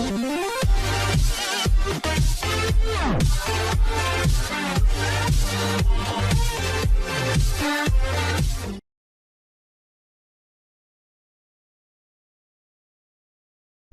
Are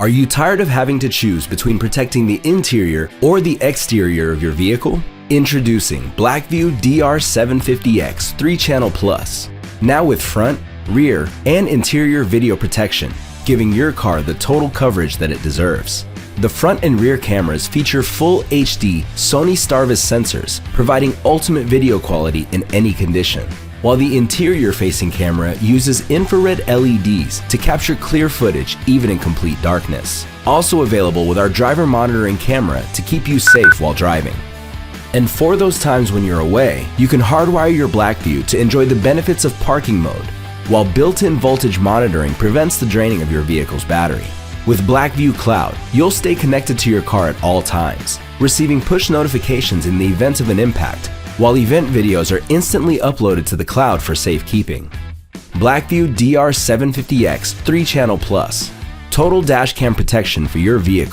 you tired of having to choose between protecting the interior or the exterior of your vehicle? Introducing Blackview DR750X 3-Channel Plus. Now with front, rear, and interior video protection, giving your car the total coverage that it deserves. The front and rear cameras feature full HD Sony Starvis sensors, providing ultimate video quality in any condition, while the interior-facing camera uses infrared LEDs to capture clear footage even in complete darkness. Also available with our driver monitoring camera to keep you safe while driving. And for those times when you're away, you can hardwire your Blackview to enjoy the benefits of parking mode, while built-in voltage monitoring prevents the draining of your vehicle's battery. With Blackview Cloud, you'll stay connected to your car at all times, receiving push notifications in the event of an impact, while event videos are instantly uploaded to the cloud for safekeeping. Blackview DR750X 3-Channel Plus. Total dash cam protection for your vehicle.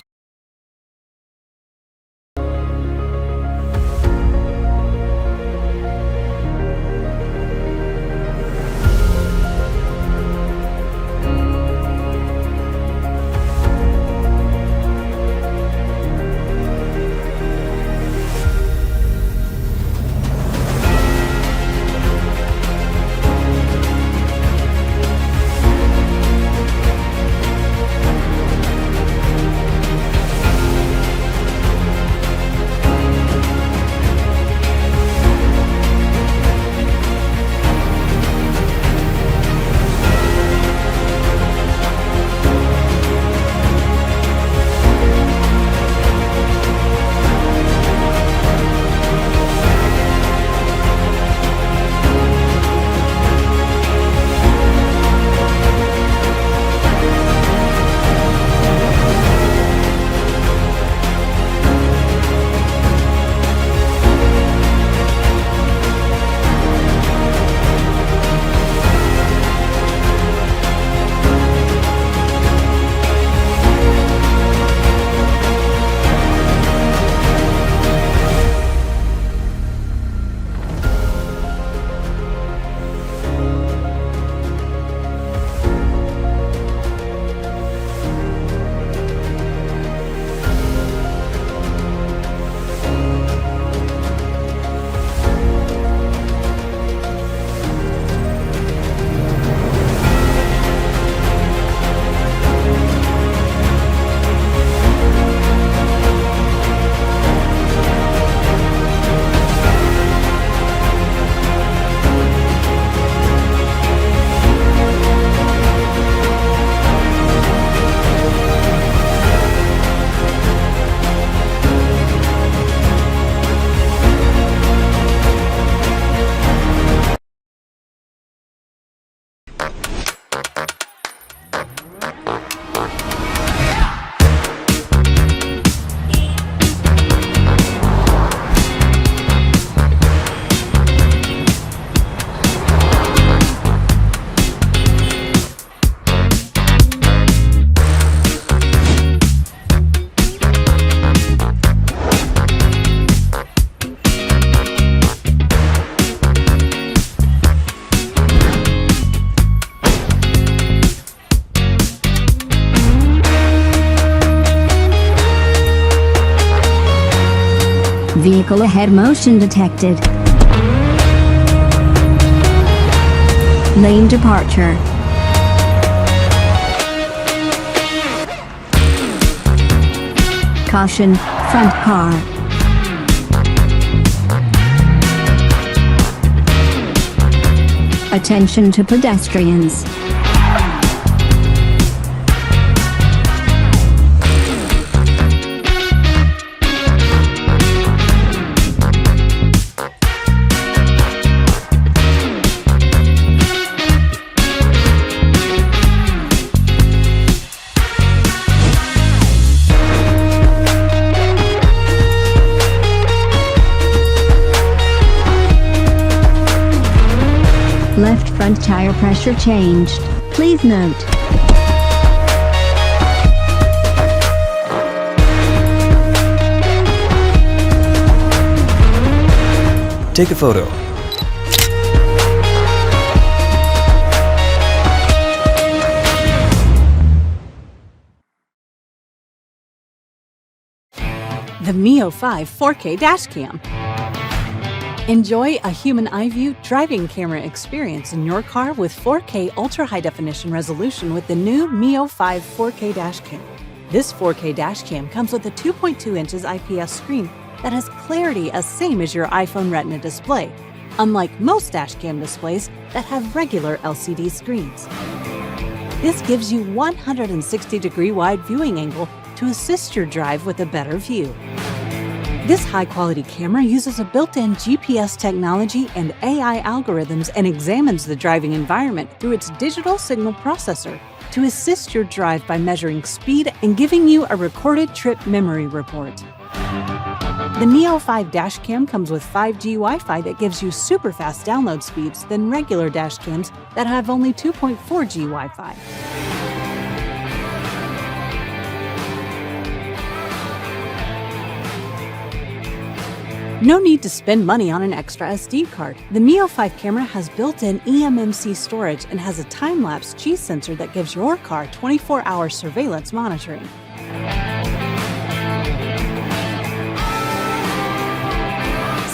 Vehicle ahead motion detected. Lane departure. Caution, front car. Attention to pedestrians. Left front tire pressure changed. Please note. Take a photo. The Mio 5 4K Dashcam. Enjoy a human eye view driving camera experience in your car with 4K ultra high definition resolution with the new Mio 5 4K Dashcam. This 4K Dashcam comes with a 2.2 inches IPS screen that has clarity as same as your iPhone Retina display, unlike most Dashcam displays that have regular LCD screens. This gives you 160-degree wide viewing angle to assist your drive with a better view. This high-quality camera uses a built-in GPS technology and AI algorithms and examines the driving environment through its digital signal processor to assist your drive by measuring speed and giving you a recorded trip memory report. The Mio 5 Dashcam comes with 5G Wi-Fi that gives you super fast download speeds than regular Dashcams that have only 2.4G Wi-Fi. No need to spend money on an extra SD card. The Mio 5 camera has built-in eMMC storage and has a time-lapse G sensor that gives your car 24-hour surveillance monitoring.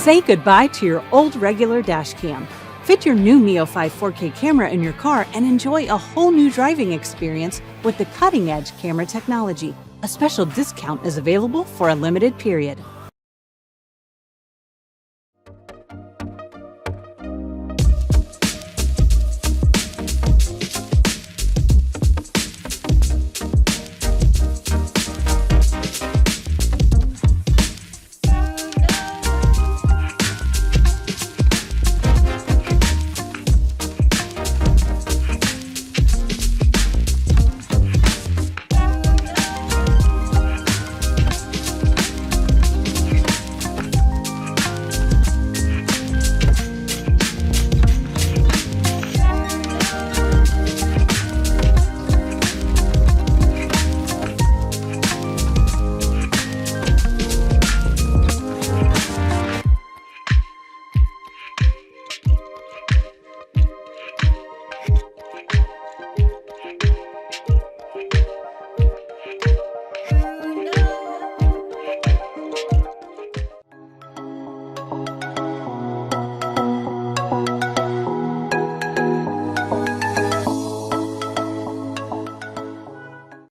Say goodbye to your old regular Dashcam. Fit your new Mio 5 4K camera in your car and enjoy a whole new driving experience with the cutting-edge camera technology. A special discount is available for a limited period.